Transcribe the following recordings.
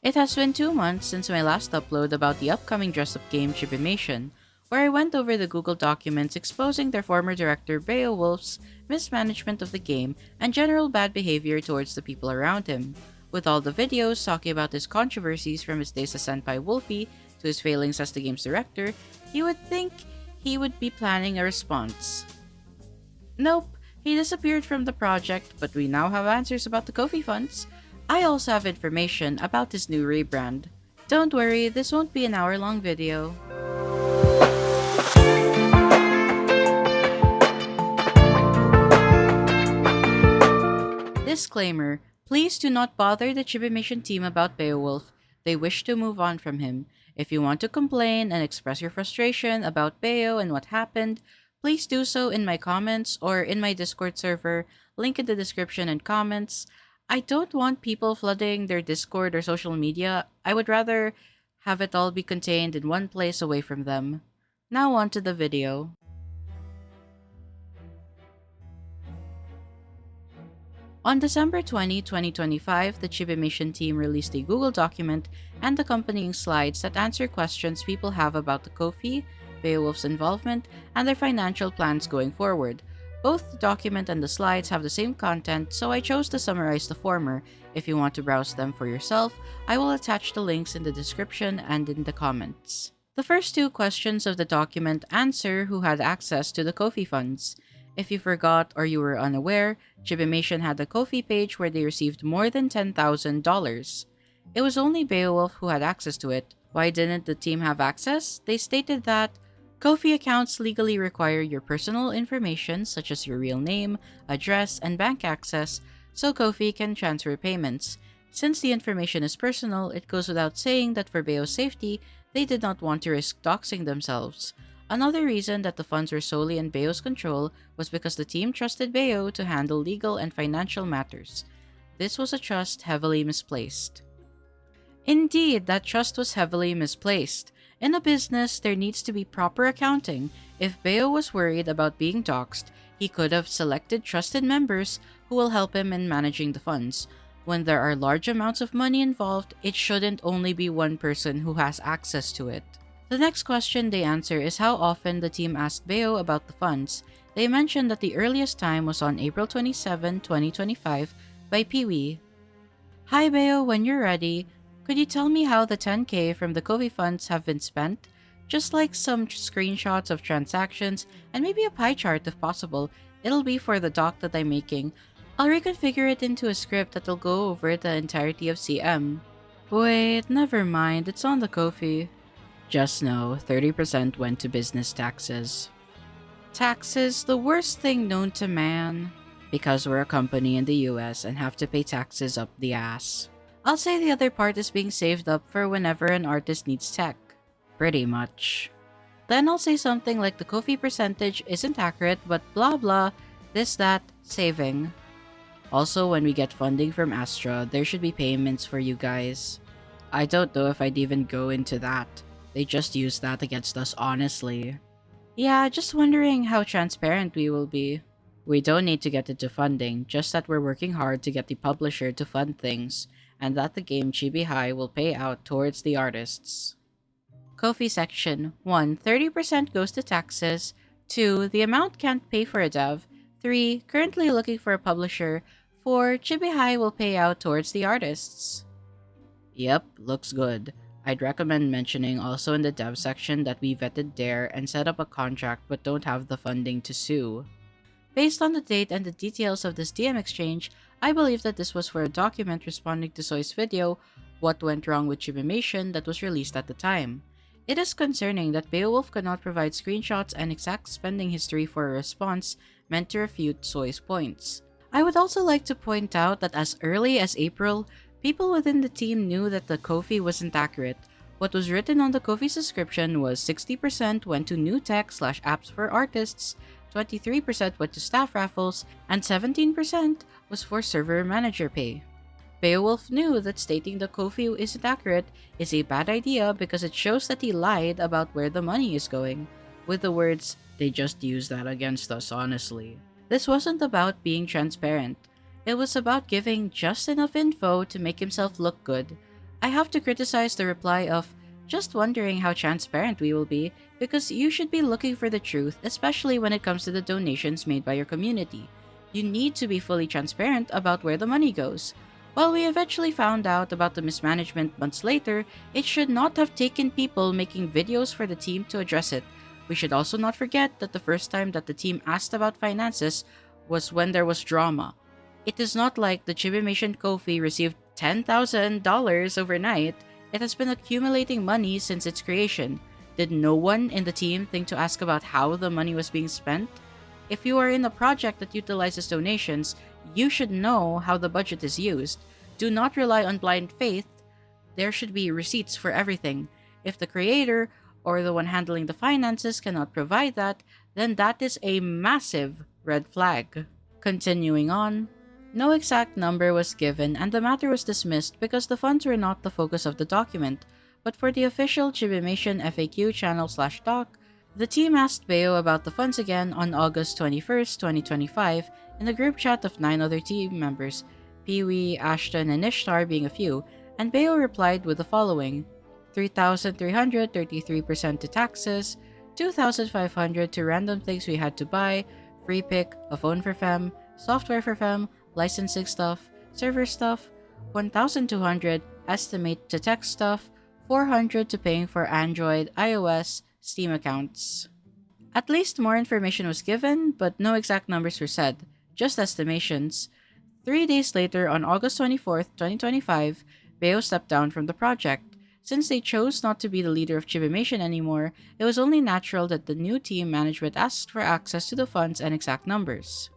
It has been 2 months since my last upload about the upcoming dress-up game ChibiMation, where I went over the Google documents exposing their former director Beowulf's mismanagement of the game and general bad behavior towards the people around him, with all the videos talking about his controversies from his days as Senpai Wolfie to his failings as the game's director. You would think he would be planning a response. Nope, he disappeared from the project, but we now have answers about the Kofi funds. I also have information about his new rebrand. Don't worry, this won't be an hour-long video. Disclaimer: please do not bother the ChibiMation team about Beowulf. They wish to move on from him. If you want to complain and express your frustration about Beo and what happened, please do so in my comments or in my Discord server, link in the description and comments. I don't want people flooding their Discord or social media. I would rather have it all be contained in one place away from them. Now on to the video. On December 20, 2025, the ChibiMation team released a Google document and accompanying slides that answer questions people have about the Kofi, Beowulf's involvement, and their financial plans going forward. Both the document and the slides have the same content, so I chose to summarize the former. If you want to browse them for yourself, I will attach the links in the description and in the comments. The first two questions of the document answer who had access to the Kofi funds. If you forgot or you were unaware, ChibiMation had a Kofi page where they received more than $10,000. It was only Beowulf who had access to it. Why didn't the team have access? They stated that Kofi accounts legally require your personal information such as your real name, address, and bank access, so Kofi can transfer payments. Since the information is personal, it goes without saying that for Beo's safety, they did not want to risk doxing themselves. Another reason that the funds were solely in Beo's control was because the team trusted Beo to handle legal and financial matters. This was a trust heavily misplaced. Indeed, that trust was heavily misplaced. In a business, there needs to be proper accounting. If Beo was worried about being doxed, he could have selected trusted members who will help him in managing the funds. When there are large amounts of money involved, it shouldn't only be one person who has access to it. The next question they answer is how often the team asked Beo about the funds. They mentioned that the earliest time was on April 27, 2025 by Pee-wee. Hi Beo, when you're ready, could you tell me how the 10k from the Kofi funds have been spent? Just like some screenshots of transactions and maybe a pie chart if possible. It'll be for the doc that I'm making. I'll reconfigure it into a script that'll go over the entirety of CM. Wait, never mind, it's on the Kofi. Just know, 30% went to business taxes. Taxes, the worst thing known to man. Because we're a company in the US and have to pay taxes up the ass. I'll say the other part is being saved up for whenever an artist needs tech. Pretty much. Then I'll say something like the Kofi percentage isn't accurate but blah blah, this that, saving. Also, when we get funding from Astra, there should be payments for you guys. I don't know if I'd even go into that. They just use that against us, honestly. Yeah, just wondering how transparent we will be. We don't need to get into funding, just that we're working hard to get the publisher to fund things, and that the game Chibi High will pay out towards the artists. Kofi section 1. 30% goes to taxes. 2. The amount can't pay for a dev. 3. Currently looking for a publisher. 4. Chibi High will pay out towards the artists. Yep, looks good. I'd recommend mentioning also in the dev section that we vetted Dare and set up a contract but don't have the funding to sue. Based on the date and the details of this DM exchange, I believe that this was for a document responding to Soy's video, What Went Wrong with ChibiMation, that was released at the time. It is concerning that Beowulf could not provide screenshots and exact spending history for a response meant to refute Soy's points. I would also like to point out that as early as April, people within the team knew that the Kofi wasn't accurate. What was written on the Kofi subscription was 60% went to new tech/apps for artists, 23% went to staff raffles, and 17% was for server manager pay. Beowulf knew that stating the Kofi isn't accurate is a bad idea because it shows that he lied about where the money is going. With the words, "They just use that against us, honestly." This wasn't about being transparent. It was about giving just enough info to make himself look good. I have to criticize the reply of, just wondering how transparent we will be, because you should be looking for the truth, especially when it comes to the donations made by your community. You need to be fully transparent about where the money goes. While we eventually found out about the mismanagement months later, it should not have taken people making videos for the team to address it. We should also not forget that the first time that the team asked about finances was when there was drama. It is not like the ChibiMation Kofi received $10,000 overnight. It has been accumulating money since its creation. Did no one in the team think to ask about how the money was being spent? If you are in a project that utilizes donations, you should know how the budget is used. Do not rely on blind faith. There should be receipts for everything. If the creator or the one handling the finances cannot provide that, then that is a massive red flag. Continuing on, no exact number was given and the matter was dismissed because the funds were not the focus of the document, but for the official ChibiMation FAQ channel/doc, the team asked Beo about the funds again on August 21st, 2025, in a group chat of 9 other team members, Peewee, Ashton, and Ishtar being a few, and Beo replied with the following: 3,333% to taxes, 2,500 to random things we had to buy, free pick, a phone for fem, software for fem, licensing stuff, server stuff, 1,200 estimate to tech stuff, 400 to paying for Android, iOS, Steam accounts. At least more information was given, but no exact numbers were said, just estimations. 3 days later, on August 24th, 2025, Beo stepped down from the project. Since they chose not to be the leader of ChibiMation anymore, it was only natural that the new team management asked for access to the funds and exact numbers.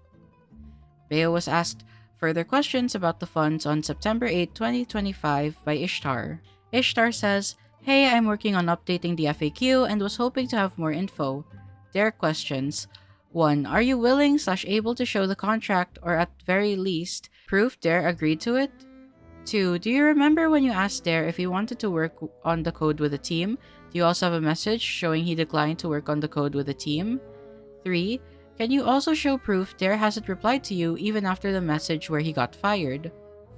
Beo was asked further questions about the funds on September 8, 2025 by Ishtar. Ishtar says, "Hey, I'm working on updating the FAQ and was hoping to have more info." Their questions: 1. Are you willing/able to show the contract or at very least proof Dare agreed to it? 2. Do you remember when you asked Dare if he wanted to work on the code with the team? Do you also have a message showing he declined to work on the code with the team? 3. Can you also show proof Dare hasn't replied to you even after the message where he got fired?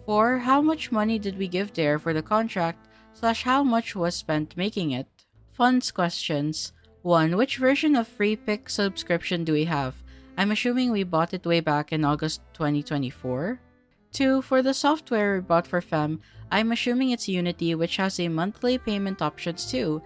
4. How much money did we give Dare for the contract/how much was spent making it? Funds questions. 1. Which version of Free Pick subscription do we have? I'm assuming we bought it way back in August 2024. 2. For the software we bought for Fem, I'm assuming it's Unity, which has a monthly payment options too.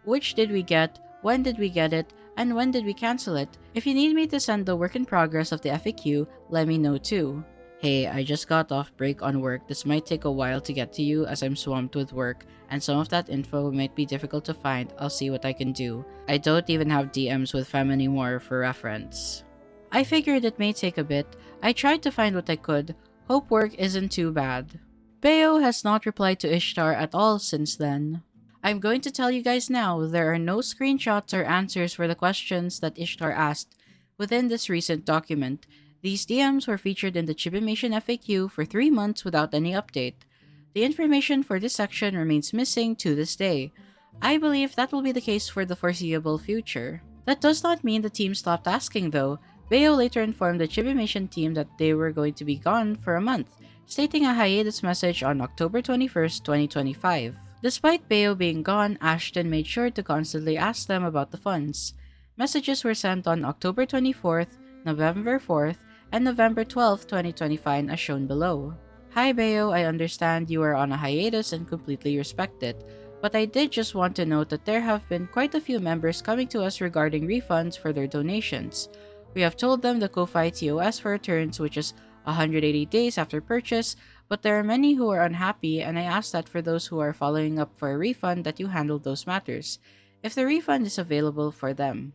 Which did we get? When did we get it? And when did we cancel it? If you need me to send the work in progress of the FAQ, let me know too. Hey, I just got off break on work. This might take a while to get to you as I'm swamped with work, and some of that info might be difficult to find. I'll see what I can do. I don't even have DMs with Fem anymore for reference. I figured it may take a bit. I tried to find what I could. Hope work isn't too bad. Beo has not replied to Ishtar at all since then. I'm going to tell you guys now, there are no screenshots or answers for the questions that Ishtar asked within this recent document. These DMs were featured in the ChibiMation FAQ for 3 months without any update. The information for this section remains missing to this day. I believe that will be the case for the foreseeable future. That does not mean the team stopped asking though. Beo later informed the ChibiMation team that they were going to be gone for a month, stating a hiatus message on October 21st, 2025. Despite Beo being gone, Ashton made sure to constantly ask them about the funds. Messages were sent on October 24th, November 4th, and November 12th, 2025 as shown below. Hi Beo, I understand you are on a hiatus and completely respect it, but I did just want to note that there have been quite a few members coming to us regarding refunds for their donations. We have told them the Kofi TOS for returns, which is 180 days after purchase, but there are many who are unhappy, and I ask that for those who are following up for a refund that you handle those matters, if the refund is available for them.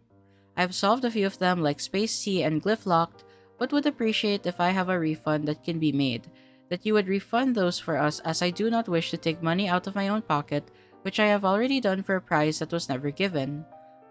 I've solved a few of them like Space C and Glyph Locked, but would appreciate if I have a refund that can be made, that you would refund those for us, as I do not wish to take money out of my own pocket, which I have already done for a price that was never given.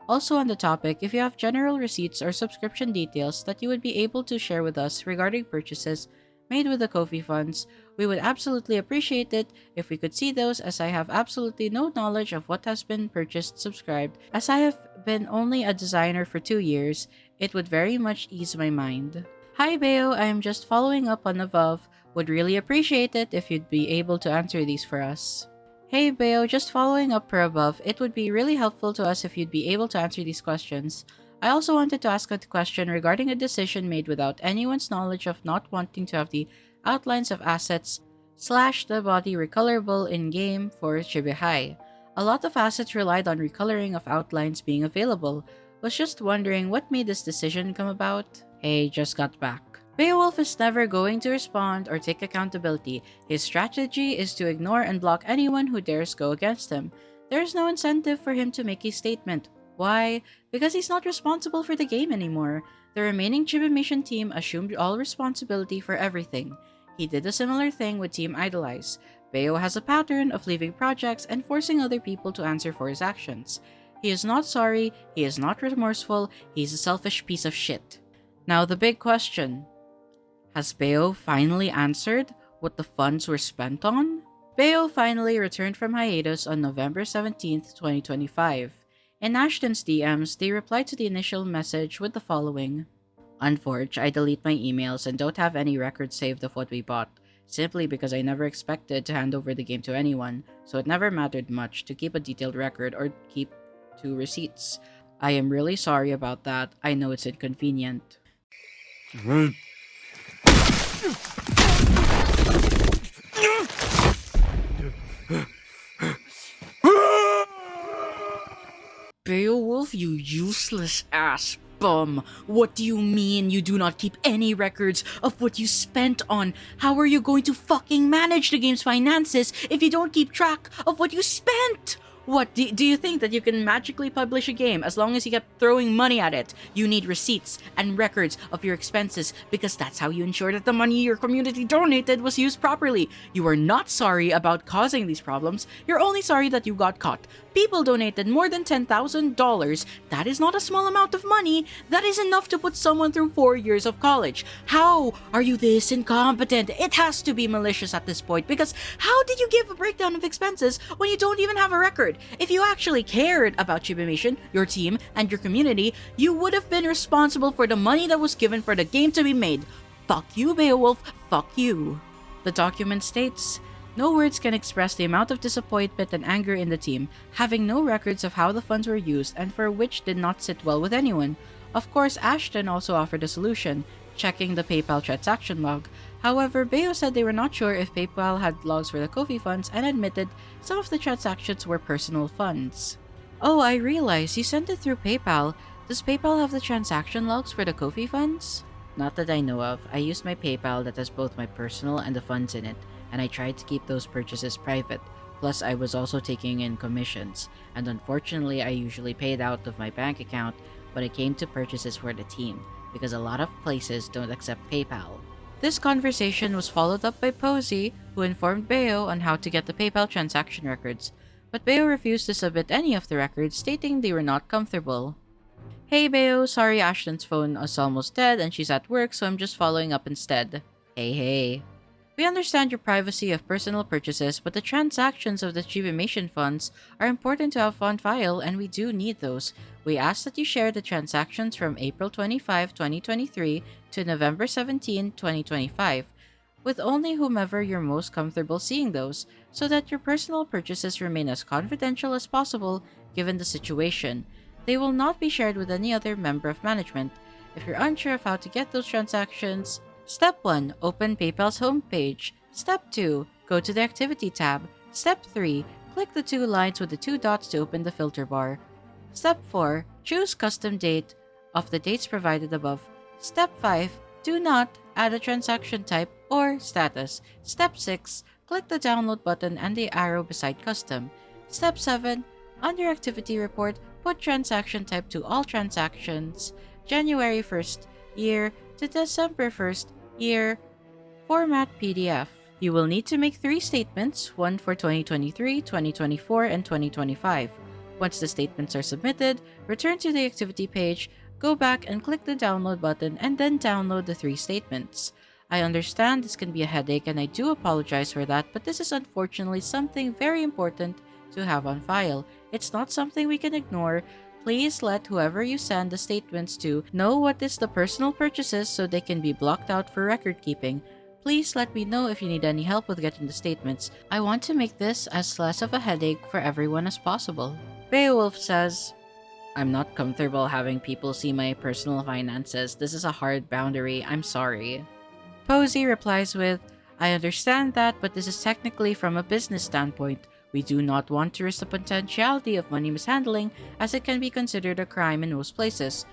Also on the topic, if you have general receipts or subscription details that you would be able to share with us regarding purchases made with the Kofi funds, we would absolutely appreciate it if we could see those, as I have absolutely no knowledge of what has been purchased subscribed. As I have been only a designer for 2 years, it would very much ease my mind. Hi Beo, I am just following up on above. Would really appreciate it if you'd be able to answer these for us. Hey Beo, just following up per above, it would be really helpful to us if you'd be able to answer these questions. I also wanted to ask a question regarding a decision made without anyone's knowledge of not wanting to have the outlines of assets slash the body recolorable in-game for Chibi High. A lot of assets relied on recoloring of outlines being available. Was just wondering what made this decision come about? Hey, just got back. Beowulf is never going to respond or take accountability. His strategy is to ignore and block anyone who dares go against him. There is no incentive for him to make a statement. Why? Because he's not responsible for the game anymore. The remaining ChibiMation team assumed all responsibility for everything. He did a similar thing with Team Idolize. Beo has a pattern of leaving projects and forcing other people to answer for his actions. He is not sorry, he is not remorseful, he's a selfish piece of shit. Now the big question. Has Beo finally answered what the funds were spent on? Beo finally returned from hiatus on November 17th, 2025. In Ashton's DMs, they replied to the initial message with the following. Unfortunately, I delete my emails and don't have any records saved of what we bought, simply because I never expected to hand over the game to anyone, so it never mattered much to keep a detailed record or keep 2 receipts. I am really sorry about that. I know it's inconvenient. Beowulf, you useless ass bum. What do you mean you do not keep any records of what you spent on? How are you going to fucking manage the game's finances if you don't keep track of what you spent? What, do you think that you can magically publish a game as long as you kept throwing money at it? You need receipts and records of your expenses because that's how you ensure that the money your community donated was used properly. You are not sorry about causing these problems. You're only sorry that you got caught. People donated more than $10,000. That is not a small amount of money. That is enough to put someone through 4 years of college. How are you this incompetent? It has to be malicious at this point because how did you give a breakdown of expenses when you don't even have a record? If you actually cared about ChibiMation, your team, and your community, you would have been responsible for the money that was given for the game to be made. Fuck you, Beowulf. Fuck you. The document states, no words can express the amount of disappointment and anger in the team, having no records of how the funds were used and for which did not sit well with anyone. Of course, Ashton also offered a solution, checking the PayPal transaction log. However, Beo said they were not sure if PayPal had logs for the Kofi funds and admitted some of the transactions were personal funds. Oh, I realize you sent it through PayPal. Does PayPal have the transaction logs for the Kofi funds? Not that I know of. I used my PayPal that has both my personal and the funds in it, and I tried to keep those purchases private. Plus, I was also taking in commissions, and unfortunately, I usually paid out of my bank account when it came to purchases for the team, because a lot of places don't accept PayPal. This conversation was followed up by Posey, who informed Beo on how to get the PayPal transaction records, but Beo refused to submit any of the records, stating they were not comfortable. Hey Beo, sorry Ashton's phone is almost dead and she's at work, so I'm just following up instead. Hey. We understand your privacy of personal purchases, but the transactions of the ChibiMation funds are important to have on file, and we do need those. We ask that you share the transactions from April 25, 2023 to November 17, 2025, with only whomever you're most comfortable seeing those, so that your personal purchases remain as confidential as possible given the situation. They will not be shared with any other member of management. If you're unsure of how to get those transactions, Step 1. Open PayPal's homepage. Step 2. Go to the Activity tab. Step 3. Click the 2 lines with the 2 dots to open the filter bar. Step 4. Choose Custom Date of the dates provided above. Step 5. Do not add a transaction type or status. Step 6. Click the Download button and the arrow beside Custom. Step 7. Under Activity Report, put transaction type to all transactions. January 1st, year to December 1st, year, format PDF. You will need to make 3 statements, one for 2023, 2024, and 2025. Once the statements are submitted, return to the activity page, go back and click the download button, and then download the 3 statements. I understand this can be a headache and I do apologize for that, but this is unfortunately something very important to have on file. It's not something we can ignore. Please let whoever you send the statements to know what is the personal purchases so they can be blocked out for record keeping. Please let me know if you need any help with getting the statements. I want to make this as less of a headache for everyone as possible. Beowulf says, I'm not comfortable having people see my personal finances. This is a hard boundary. I'm sorry. Posey replies with, I understand that, but this is technically from a business standpoint. We do not want to risk the potentiality of money mishandling, as it can be considered a crime in most places.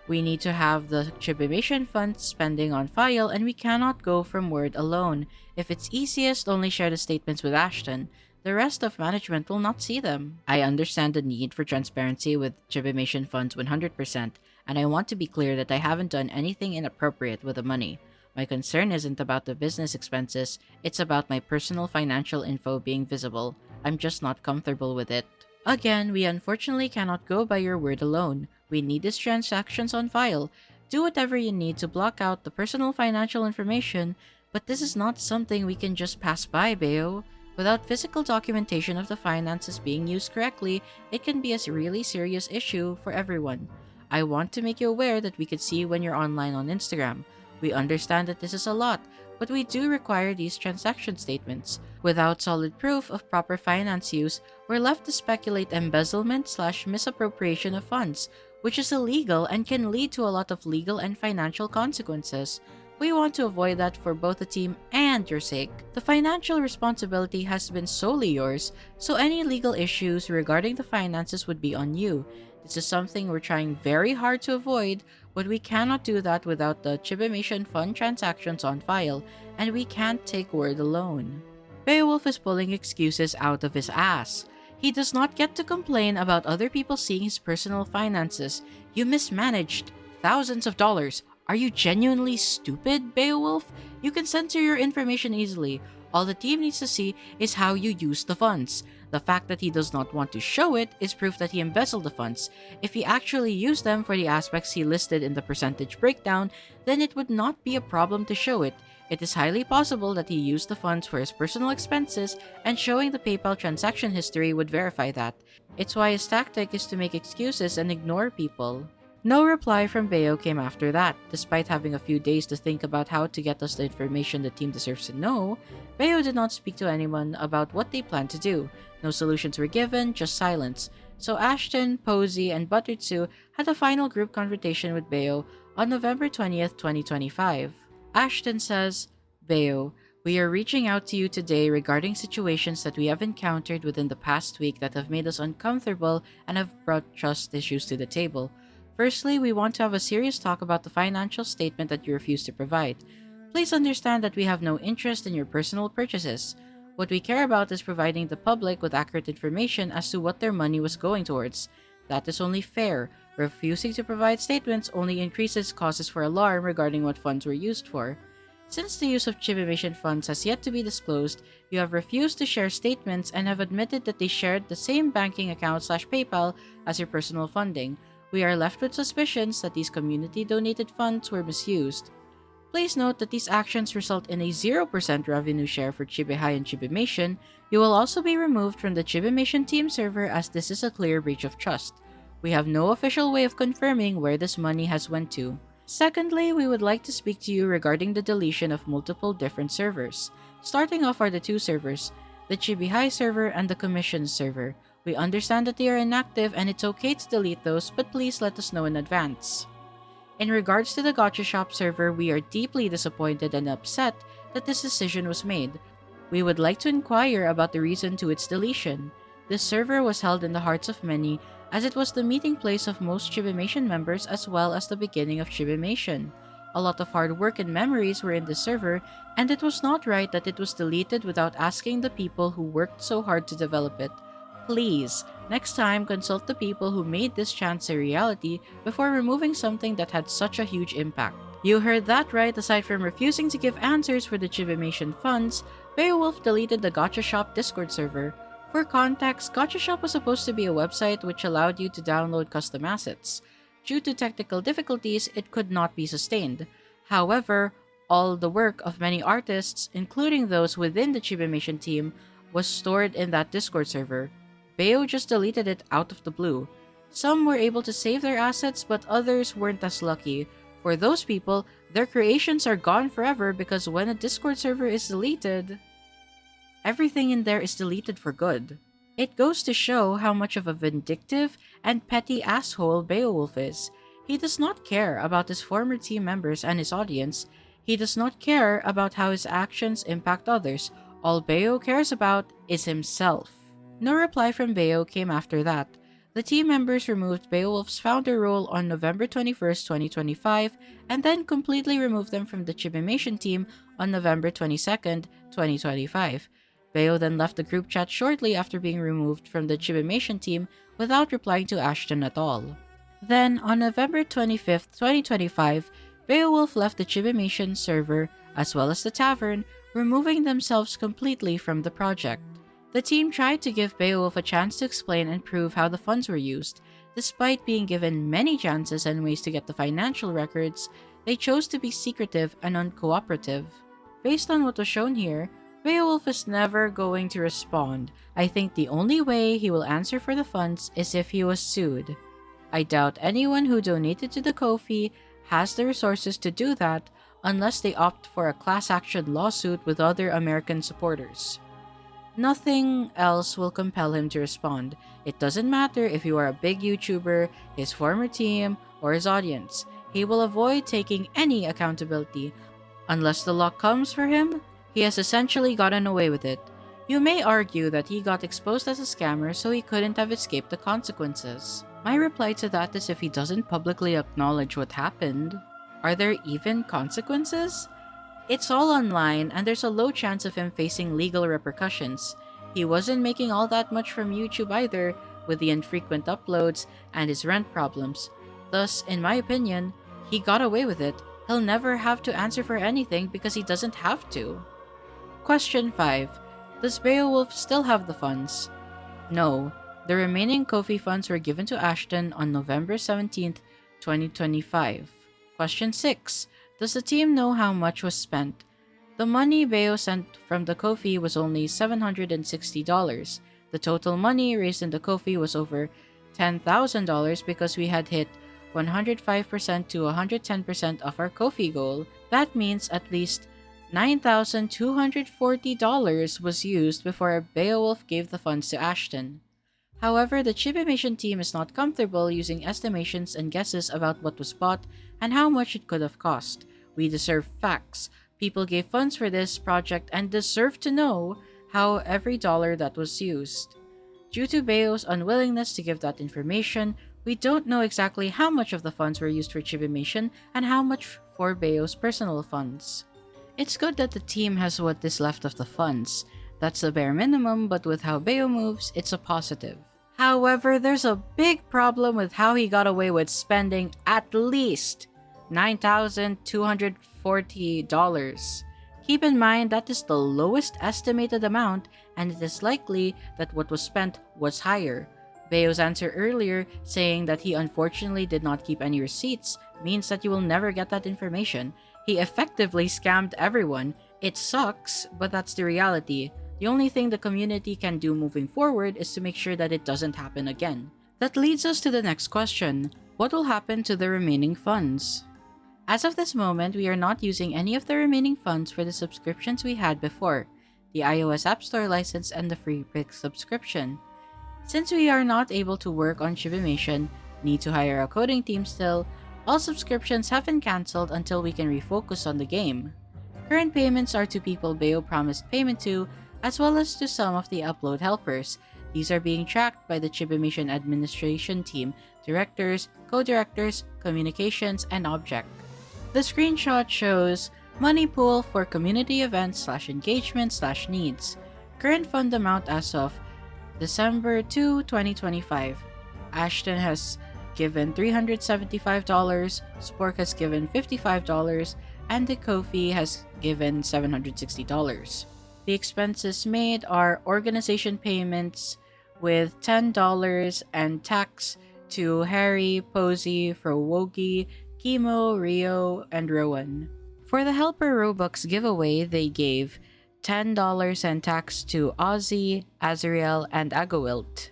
We need to have the ChibiMation Fund spending on file, and we cannot go from word alone. If it's easiest, only share the statements with Ashton. The rest of management will not see them. I understand the need for transparency with ChibiMation Funds 100%, and I want to be clear that I haven't done anything inappropriate with the money. My concern isn't about the business expenses, it's about my personal financial info being visible. I'm just not comfortable with it. Again, we unfortunately cannot go by your word alone. We need these transactions on file. Do whatever you need to block out the personal financial information, but this is not something we can just pass by, Beo. Without physical documentation of the finances being used correctly, it can be a really serious issue for everyone. I want to make you aware that we could see when you're online on Instagram. We understand that this is a lot, but we do require these transaction statements. Without solid proof of proper finance use, we're left to speculate embezzlement/misappropriation of funds, which is illegal and can lead to a lot of legal and financial consequences. We want to avoid that for both the team and your sake. The financial responsibility has been solely yours, so any legal issues regarding the finances would be on you. This is something we're trying very hard to avoid, but we cannot do that without the ChibiMation Fund transactions on file, and we can't take word alone. Beowulf is pulling excuses out of his ass. He does not get to complain about other people seeing his personal finances. You mismanaged thousands of dollars. Are you genuinely stupid, Beowulf? You can censor your information easily. All the team needs to see is how you use the funds. The fact that he does not want to show it is proof that he embezzled the funds. If he actually used them for the aspects he listed in the percentage breakdown, then it would not be a problem to show it. It is highly possible that he used the funds for his personal expenses, and showing the PayPal transaction history would verify that. It's why his tactic is to make excuses and ignore people. No reply from Beo came after that. Despite having a few days to think about how to get us the information the team deserves to know, Beo did not speak to anyone about what they planned to do. No solutions were given, just silence. So Ashton, Posey, and Buttertsu had a final group confrontation with Beo on November 20th, 2025. Ashton says, Beo, we are reaching out to you today regarding situations that we have encountered within the past week that have made us uncomfortable and have brought trust issues to the table. Firstly, we want to have a serious talk about the financial statement that you refuse to provide. Please understand that we have no interest in your personal purchases. What we care about is providing the public with accurate information as to what their money was going towards. That is only fair. Refusing to provide statements only increases causes for alarm regarding what funds were used for. Since the use of ChibiMation funds has yet to be disclosed, you have refused to share statements and have admitted that they shared the same banking account/PayPal as your personal funding. We are left with suspicions that these community-donated funds were misused. Please note that these actions result in a 0% revenue share for Chibihai and Chibimation. You will also be removed from the ChibiMation Team server, as this is a clear breach of trust. We have no official way of confirming where this money has went to. Secondly, we would like to speak to you regarding the deletion of multiple different servers. Starting off are the two servers, the Chibihai server and the Commissions server. We understand that they are inactive and it's okay to delete those, but please let us know in advance. In regards to the Gacha Shop server, we are deeply disappointed and upset that this decision was made. We would like to inquire about the reason to its deletion. This server was held in the hearts of many, as it was the meeting place of most ChibiMation members as well as the beginning of ChibiMation. A lot of hard work and memories were in the server, and it was not right that it was deleted without asking the people who worked so hard to develop it. Please, next time consult the people who made this chance a reality before removing something that had such a huge impact. You heard that right. Aside from refusing to give answers for the ChibiMation funds, Beowulf deleted the Gacha Shop Discord server. For context, Gacha Shop was supposed to be a website which allowed you to download custom assets. Due to technical difficulties, it could not be sustained. However, all the work of many artists, including those within the ChibiMation team, was stored in that Discord server. Beo just deleted it out of the blue. Some were able to save their assets, but others weren't as lucky. For those people, their creations are gone forever because when a Discord server is deleted, everything in there is deleted for good. It goes to show how much of a vindictive and petty asshole Beowulf is. He does not care about his former team members and his audience. He does not care about how his actions impact others. All Beo cares about is himself. No reply from Beo came after that. The team members removed Beowulf's founder role on November 21st, 2025, and then completely removed them from the ChibiMation team on November 22nd, 2025. Beo then left the group chat shortly after being removed from the ChibiMation team without replying to Ashton at all. Then, on November 25th, 2025, Beowulf left the ChibiMation server as well as the tavern, removing themselves completely from the project. The team tried to give Beowulf a chance to explain and prove how the funds were used. Despite being given many chances and ways to get the financial records, they chose to be secretive and uncooperative. Based on what was shown here, Beowulf is never going to respond. I think the only way he will answer for the funds is if he was sued. I doubt anyone who donated to the Kofi has the resources to do that unless they opt for a class action lawsuit with other American supporters. Nothing else will compel him to respond. It doesn't matter if you are a big YouTuber, his former team, or his audience. He will avoid taking any accountability. Unless the luck comes for him, he has essentially gotten away with it. You may argue that he got exposed as a scammer so he couldn't have escaped the consequences. My reply to that is if he doesn't publicly acknowledge what happened, are there even consequences? It's all online and there's a low chance of him facing legal repercussions. He wasn't making all that much from YouTube either, with the infrequent uploads and his rent problems. Thus, in my opinion, he got away with it. He'll never have to answer for anything because he doesn't have to. Question 5. Does Beowulf still have the funds? No. The remaining Kofi funds were given to Ashton on November 17th, 2025. Question 6. Does the team know how much was spent? The money Beo sent from the Kofi was only $760. The total money raised in the Kofi was over $10,000 because we had hit 105% to 110% of our Kofi goal. That means at least $9,240 was used before Beowulf gave the funds to Ashton. However, the ChibiMation team is not comfortable using estimations and guesses about what was bought and how much it could have cost. We deserve facts. People gave funds for this project and deserve to know how every dollar that was used. Due to Beo's unwillingness to give that information, we don't know exactly how much of the funds were used for ChibiMation and how much for Beo's personal funds. It's good that the team has what is left of the funds. That's the bare minimum, but with how Beo moves, it's a positive. However, there's a big problem with how he got away with spending at least $9,240. Keep in mind that is the lowest estimated amount, and it is likely that what was spent was higher. Beo's answer earlier, saying that he unfortunately did not keep any receipts, means that you will never get that information. He effectively scammed everyone. It sucks, but that's the reality. The only thing the community can do moving forward is to make sure that it doesn't happen again. That leads us to the next question. What will happen to the remaining funds? As of this moment, we are not using any of the remaining funds for the subscriptions we had before, the iOS App Store license and the free Pix subscription. Since we are not able to work on ChibiMation, need to hire a coding team still, all subscriptions have been cancelled until we can refocus on the game. Current payments are to people Beo promised payment to, as well as to some of the upload helpers. These are being tracked by the ChibiMation administration team, directors, co-directors, communications, and object. The screenshot shows money pool for community events / engagement / needs. Current fund amount as of December 2, 2025. Ashton has given $375, Spork has given $55, and the Kofi has given $760. The expenses made are organization payments with $10 and tax to Harry, Posey, Frowogi, Chemo, Rio, and Rowan. For the Helper Robux giveaway, they gave $10 and tax to Ozzy, Azriel, and Agowilt.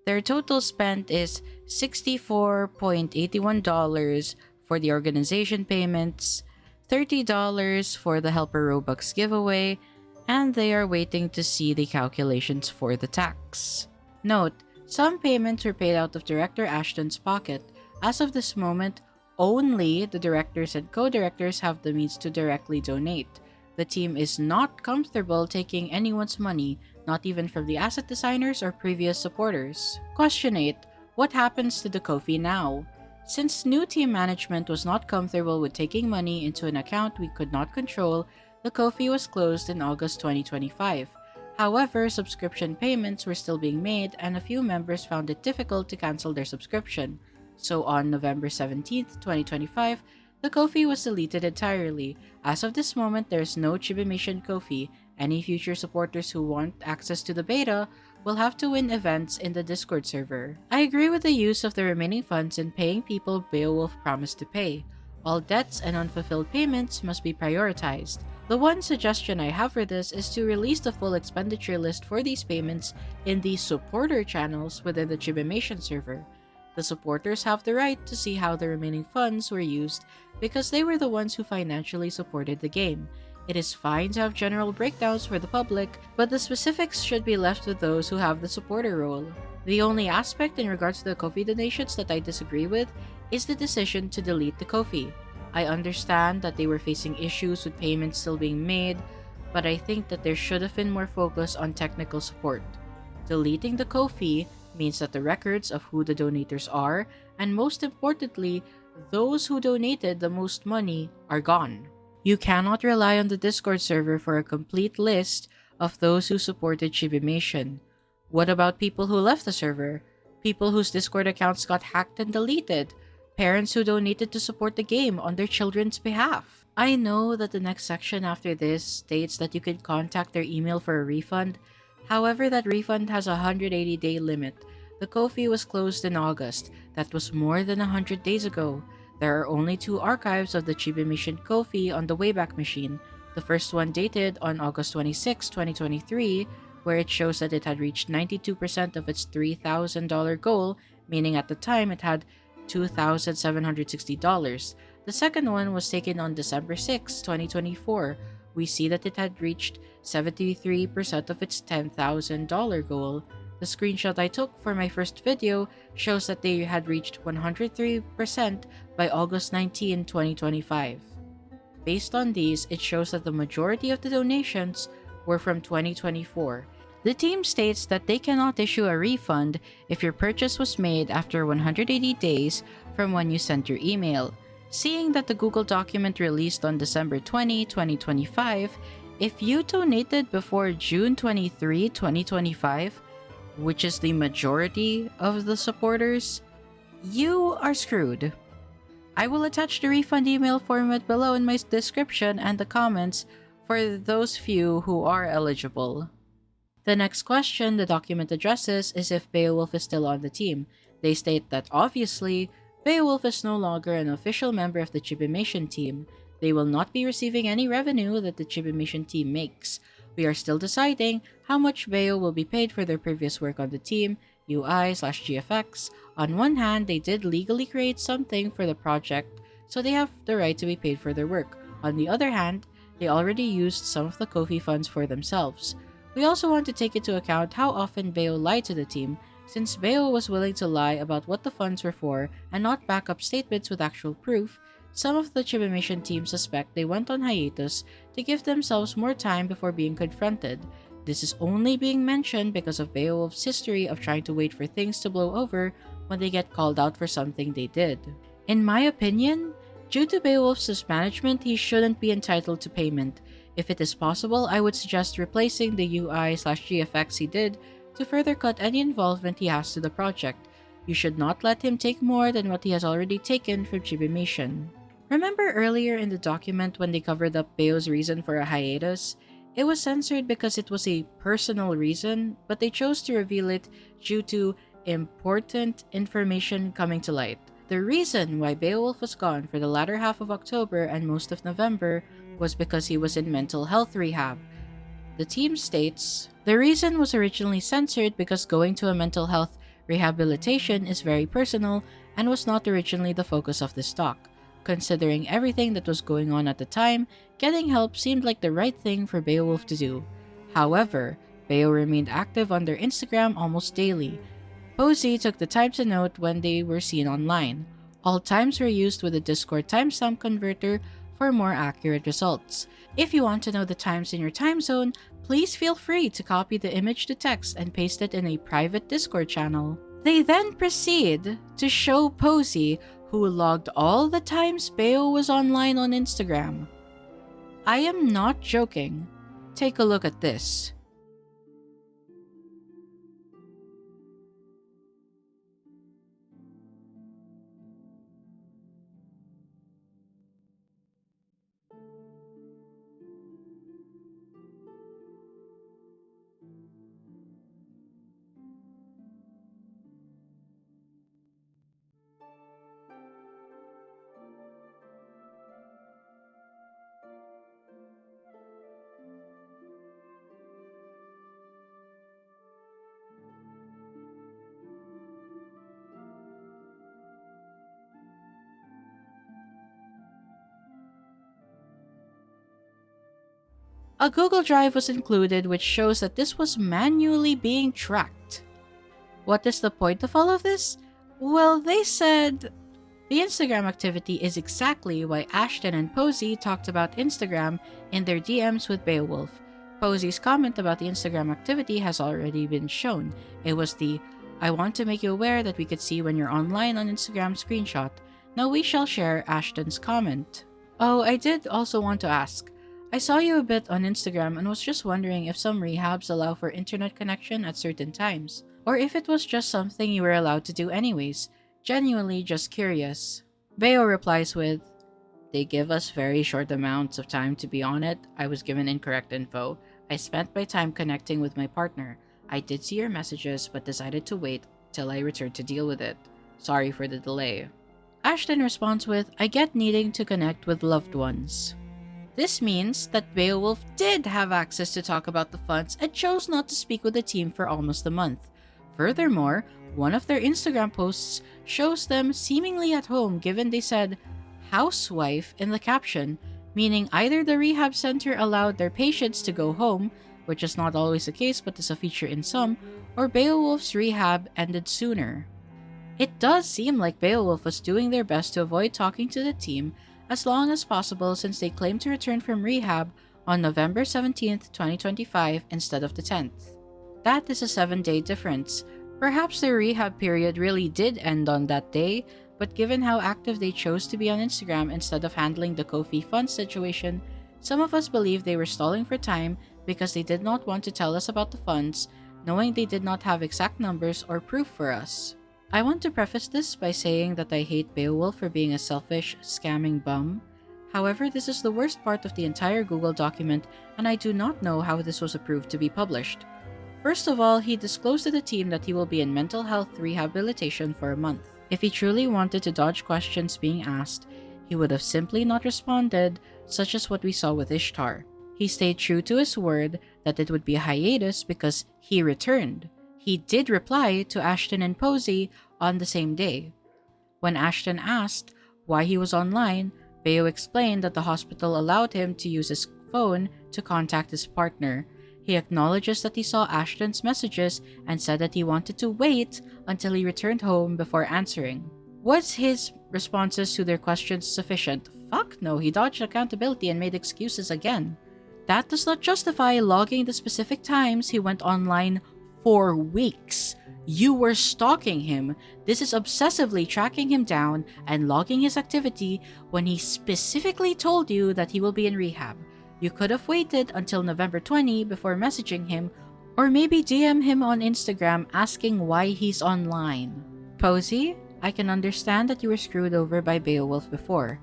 Their total spent is $64.81 for the organization payments, $30 for the Helper Robux giveaway, and they are waiting to see the calculations for the tax. Note, some payments were paid out of Director Ashton's pocket. As of this moment, only the directors and co-directors have the means to directly donate. The team is not comfortable taking anyone's money, not even from the asset designers or previous supporters. Question 8. What happens to the Kofi now? Since new team management was not comfortable with taking money into an account we could not control, the Kofi was closed in August 2025. However, subscription payments were still being made and a few members found it difficult to cancel their subscription. So on November 17, 2025, the Kofi was deleted entirely. As of this moment, there is no ChibiMation Kofi. Any future supporters who want access to the beta will have to win events in the Discord server. I agree with the use of the remaining funds in paying people Beowulf promised to pay. All debts and unfulfilled payments must be prioritized. The one suggestion I have for this is to release the full expenditure list for these payments in the supporter channels within the ChibiMation server. The supporters have the right to see how the remaining funds were used because they were the ones who financially supported the game. It is fine to have general breakdowns for the public, but the specifics should be left with those who have the supporter role. The only aspect in regards to the Kofi donations that I disagree with is the decision to delete the Kofi. I understand that they were facing issues with payments still being made, but I think that there should have been more focus on technical support. Deleting the Kofi means that the records of who the donators are, and most importantly, those who donated the most money, are gone. You cannot rely on the Discord server for a complete list of those who supported ChibiMation. What about people who left the server? People whose Discord accounts got hacked and deleted? Parents who donated to support the game on their children's behalf? I know that the next section after this states that you can contact their email for a refund. However, that refund has a 180-day limit. The Kofi was closed in August. That was more than 100 days ago. There are only 2 archives of the ChibiMation Kofi on the Wayback Machine. The first one dated on August 26, 2023, where it shows that it had reached 92% of its $3,000 goal, meaning at the time it had $2,760. The second one was taken on December 6, 2024. We see that it had reached 73% of its $10,000 goal. The screenshot I took for my first video shows that they had reached 103% by August 19, 2025. Based on these, it shows that the majority of the donations were from 2024. The team states that they cannot issue a refund if your purchase was made after 180 days from when you sent your email. Seeing that the Google document released on December 20, 2025, if you donated before June 23, 2025, which is the majority of the supporters, you are screwed. I will attach the refund email format below in my description and the comments for those few who are eligible. The next question the document addresses is if Beowulf is still on the team. They state that obviously, Beowulf is no longer an official member of the ChibiMation team. They will not be receiving any revenue that the ChibiMation team makes. We are still deciding how much Beo will be paid for their previous work on the team, UI/GFX. On one hand, they did legally create something for the project, so they have the right to be paid for their work. On the other hand, they already used some of the Kofi funds for themselves. We also want to take into account how often Beo lied to the team, since Beo was willing to lie about what the funds were for and not back up statements with actual proof. Some of the ChibiMation team suspect they went on hiatus to give themselves more time before being confronted. This is only being mentioned because of Beowulf's history of trying to wait for things to blow over when they get called out for something they did. In my opinion, due to Beowulf's mismanagement, he shouldn't be entitled to payment. If it is possible, I would suggest replacing the UI/GFX he did to further cut any involvement he has to the project. You should not let him take more than what he has already taken from ChibiMation. Remember earlier in the document when they covered up Beo's reason for a hiatus? It was censored because it was a personal reason, but they chose to reveal it due to important information coming to light. The reason why Beowulf was gone for the latter half of October and most of November was because he was in mental health rehab. The team states, the reason was originally censored because going to a mental health rehabilitation is very personal and was not originally the focus of this talk. Considering everything that was going on at the time, getting help seemed like the right thing for Beowulf to do. However, Beo remained active on their Instagram almost daily. Posey took the time to note when they were seen online. All times were used with a Discord timestamp converter for more accurate results. If you want to know the times in your time zone, please feel free to copy the image to text and paste it in a private Discord channel. They then proceed to show Posey who logged all the times Beo was online on Instagram. I am not joking. Take a look at this. A Google Drive was included, which shows that this was manually being tracked. What is the point of all of this? Well, they said the Instagram activity is exactly why Ashton and Posey talked about Instagram in their DMs with Beowulf. Posey's comment about the Instagram activity has already been shown. It was the "I want to make you aware that we could see when you're online on Instagram" screenshot. Now we shall share Ashton's comment. Oh, I did also want to ask. I saw you a bit on Instagram and was just wondering if some rehabs allow for internet connection at certain times, or if it was just something you were allowed to do anyways. Genuinely just curious. Beo replies with, "They give us very short amounts of time to be on it. I was given incorrect info. I spent my time connecting with my partner. I did see your messages but decided to wait till I returned to deal with it. Sorry for the delay." Ashton responds with, "I get needing to connect with loved ones." This means that Beowulf did have access to talk about the funds and chose not to speak with the team for almost a month. Furthermore, one of their Instagram posts shows them seemingly at home, given they said "housewife" in the caption, meaning either the rehab center allowed their patients to go home, which is not always the case but is a feature in some, or Beowulf's rehab ended sooner. It does seem like Beowulf was doing their best to avoid talking to the team as long as possible, since they claimed to return from rehab on November 17th, 2025 instead of the 10th. That is a 7-day difference. Perhaps their rehab period really did end on that day, but given how active they chose to be on Instagram instead of handling the Kofi fund situation, some of us believe they were stalling for time because they did not want to tell us about the funds, knowing they did not have exact numbers or proof for us. I want to preface this by saying that I hate Beowulf for being a selfish, scamming bum. However, this is the worst part of the entire Google document, and I do not know how this was approved to be published. First of all, he disclosed to the team that he will be in mental health rehabilitation for a month. If he truly wanted to dodge questions being asked, he would have simply not responded, such as what we saw with Ishtar. He stayed true to his word that it would be a hiatus because he returned. He did reply to Ashton and Posey on the same day. When Ashton asked why he was online, Beo explained that the hospital allowed him to use his phone to contact his partner. He acknowledges that he saw Ashton's messages and said that he wanted to wait until he returned home before answering. Was his responses to their questions sufficient? Fuck no, he dodged accountability and made excuses again. That does not justify logging the specific times he went online for weeks. You were stalking him. This is obsessively tracking him down and logging his activity when he specifically told you that he will be in rehab. You could have waited until November 20 before messaging him, or maybe DM him on Instagram asking why he's online. Posey, I can understand that you were screwed over by Beowulf before.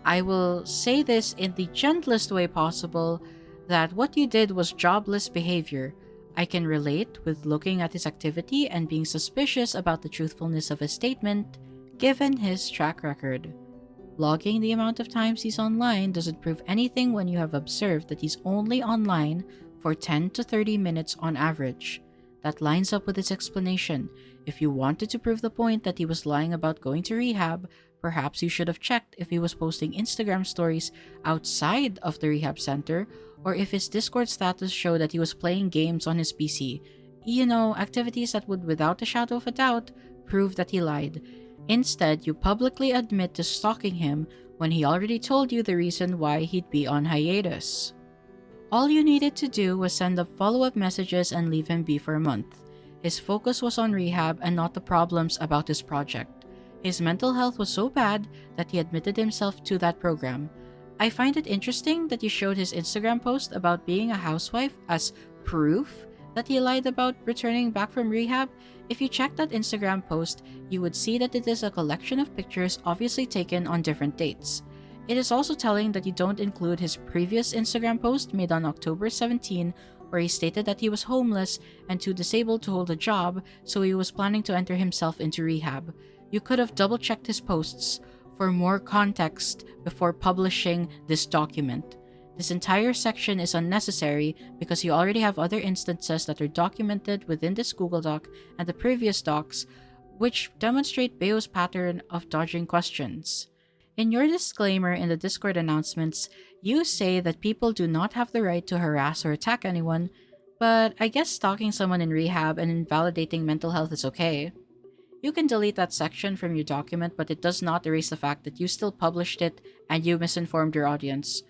I will say this in the gentlest way possible, that what you did was jobless behavior. I can relate with looking at his activity and being suspicious about the truthfulness of his statement, given his track record. Logging the amount of times he's online doesn't prove anything when you have observed that he's only online for 10 to 30 minutes on average. That lines up with his explanation. If you wanted to prove the point that he was lying about going to rehab, Perhaps you should have checked if he was posting Instagram stories outside of the rehab center, or if his Discord status showed that he was playing games on his PC. You know, activities that would, without a shadow of a doubt, prove that he lied. Instead, you publicly admit to stalking him when he already told you the reason why he'd be on hiatus. All you needed to do was send up follow-up messages and leave him be for a month. His focus was on rehab and not the problems about his project. His mental health was so bad that he admitted himself to that program. I find it interesting that you showed his Instagram post about being a housewife as proof that he lied about returning back from rehab. If you check that Instagram post, you would see that it is a collection of pictures obviously taken on different dates. It is also telling that you don't include his previous Instagram post made on October 17, where he stated that he was homeless and too disabled to hold a job, so he was planning to enter himself into rehab. You could have double-checked his posts for more context before publishing this document. This entire section is unnecessary because you already have other instances that are documented within this Google Doc and the previous docs, which demonstrate Beo's pattern of dodging questions. In your disclaimer in the Discord announcements, you say that people do not have the right to harass or attack anyone, but I guess stalking someone in rehab and invalidating mental health is okay. You can delete that section from your document, but it does not erase the fact that you still published it and you misinformed your audience.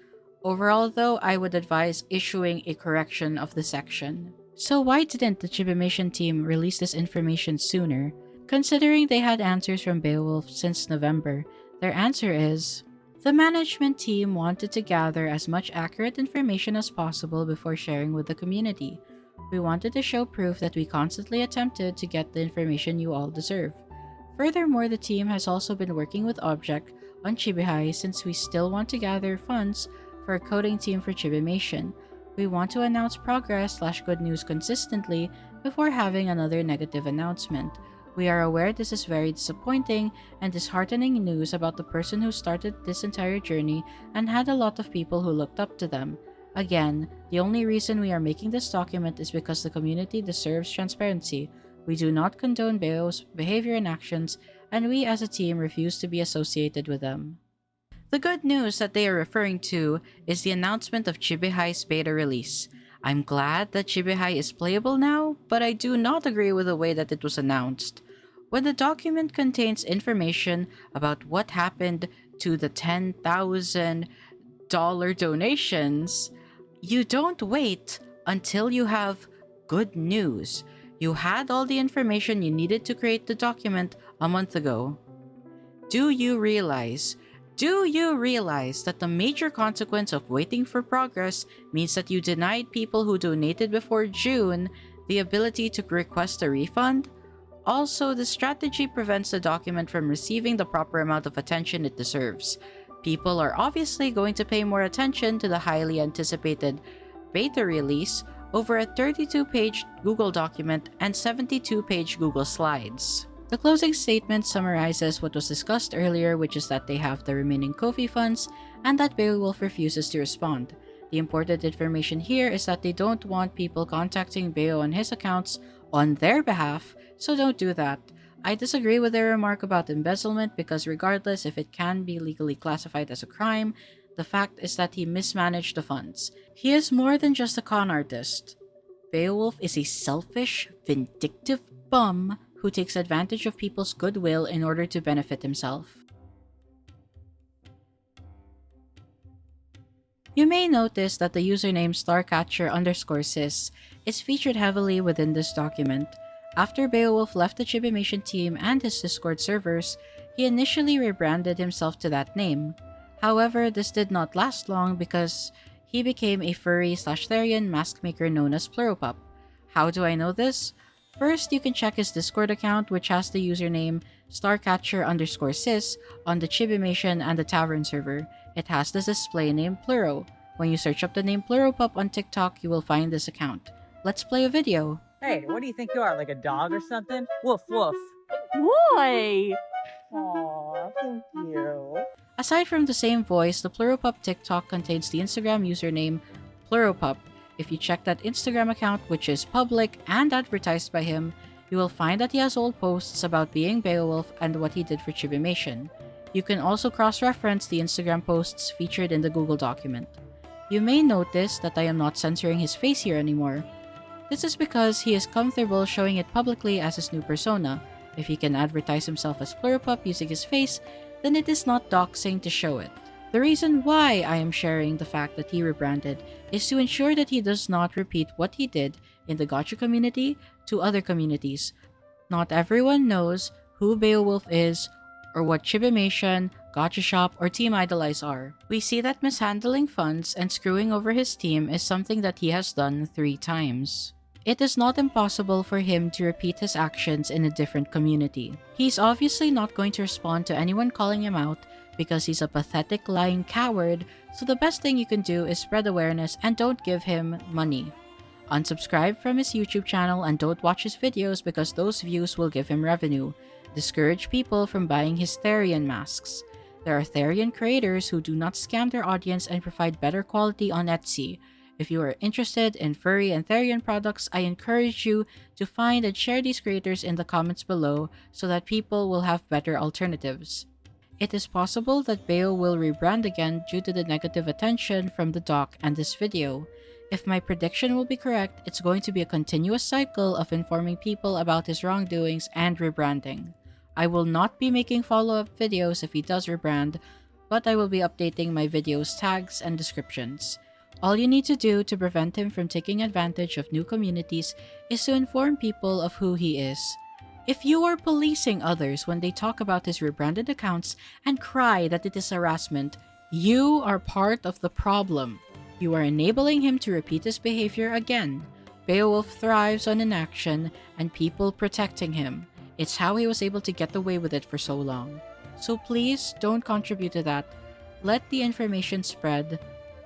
Overall, though, I would advise issuing a correction of the section. So why didn't the ChibiMation team release this information sooner? Considering they had answers from Beowulf since November, their answer is, the management team wanted to gather as much accurate information as possible before sharing with the community. We wanted to show proof that we constantly attempted to get the information you all deserve. Furthermore, the team has also been working with Object on Chibihai since we still want to gather funds for a coding team for ChibiMation. We want to announce progress/good news consistently before having another negative announcement. We are aware this is very disappointing and disheartening news about the person who started this entire journey and had a lot of people who looked up to them. Again, the only reason we are making this document is because the community deserves transparency. We do not condone Beo's behavior and actions, and we as a team refuse to be associated with them. The good news that they are referring to is the announcement of Chibihai's beta release. I'm glad that Chibihai is playable now, but I do not agree with the way that it was announced. When the document contains information about what happened to the $10,000 donations, you don't wait until you have good news. You had all the information you needed to create the document a month ago. Do you realize that the major consequence of waiting for progress means that you denied people who donated before June the ability to request a refund? Also, the strategy prevents the document from receiving the proper amount of attention it deserves. People are obviously going to pay more attention to the highly anticipated beta release over a 32-page Google document and 72-page Google Slides. The closing statement summarizes what was discussed earlier, which is that they have the remaining Kofi funds and that Beowulf refuses to respond. The important information here is that they don't want people contacting Beo on his accounts on their behalf, so don't do that. I disagree with their remark about embezzlement because regardless if it can be legally classified as a crime, the fact is that he mismanaged the funds. He is more than just a con artist. Beowulf is a selfish, vindictive bum who takes advantage of people's goodwill in order to benefit himself. You may notice that the username starcatcher_sys is featured heavily within this document. After Beowulf left the ChibiMation team and his Discord servers, he initially rebranded himself to that name. However, this did not last long because he became a furry/Therian mask maker known as Pluropup. How do I know this? First, you can check his Discord account, which has the username starcatcher_sys on the ChibiMation and the Tavern server. It has the display name Pluro. When you search up the name Pluropup on TikTok, you will find this account. Let's play a video. Hey, what do you think you are, like a dog or something? Woof woof. Boy! Aw, thank you. Aside from the same voice, the Pluropup TikTok contains the Instagram username Pluropup. If you check that Instagram account, which is public and advertised by him, you will find that he has old posts about being Beowulf and what he did for ChibiMation. You can also cross-reference the Instagram posts featured in the Google document. You may notice that I am not censoring his face here anymore. This is because he is comfortable showing it publicly as his new persona. If he can advertise himself as Pluropup using his face, then it is not doxing to show it. The reason why I am sharing the fact that he rebranded is to ensure that he does not repeat what he did in the gacha community to other communities. Not everyone knows who Beowulf is or what ChibiMation, Gacha Shop, or Team Idolize are. We see that mishandling funds and screwing over his team is something that he has done 3 times. It is not impossible for him to repeat his actions in a different community. He's obviously not going to respond to anyone calling him out because he's a pathetic lying coward, so the best thing you can do is spread awareness and don't give him money. Unsubscribe from his YouTube channel and don't watch his videos because those views will give him revenue. Discourage people from buying his Therian masks. There are Therian creators who do not scam their audience and provide better quality on Etsy. If you are interested in furry and Therian products, I encourage you to find and share these creators in the comments below so that people will have better alternatives. It is possible that Beo will rebrand again due to the negative attention from the doc and this video. If my prediction will be correct, it's going to be a continuous cycle of informing people about his wrongdoings and rebranding. I will not be making follow-up videos if he does rebrand, but I will be updating my videos' tags and descriptions. All you need to do to prevent him from taking advantage of new communities is to inform people of who he is. If you are policing others when they talk about his rebranded accounts and cry that it is harassment, you are part of the problem. You are enabling him to repeat his behavior again. Beowulf thrives on inaction and people protecting him. It's how he was able to get away with it for so long. So please don't contribute to that. Let the information spread.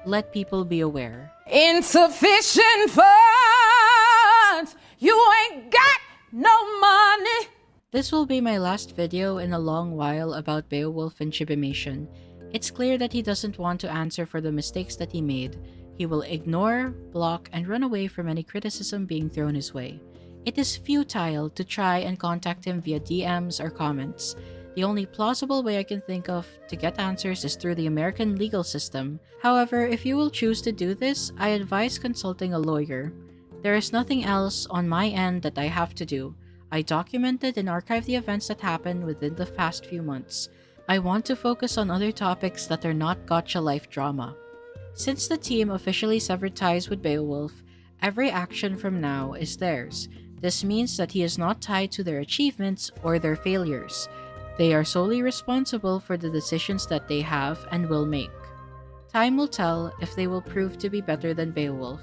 Let people be aware. Insufficient funds. You ain't got no money. This will be my last video in a long while about Beowulf and ChibiMation. It's clear that he doesn't want to answer for the mistakes that he made. He will ignore, block, and run away from any criticism being thrown his way. It is futile to try and contact him via DMs or comments. The only plausible way I can think of to get answers is through the American legal system. However, if you will choose to do this, I advise consulting a lawyer. There is nothing else on my end that I have to do. I documented and archived the events that happened within the past few months. I want to focus on other topics that are not gacha life drama. Since the team officially severed ties with Beowulf, every action from now is theirs. This means that he is not tied to their achievements or their failures. They are solely responsible for the decisions that they have and will make. Time will tell if they will prove to be better than Beowulf.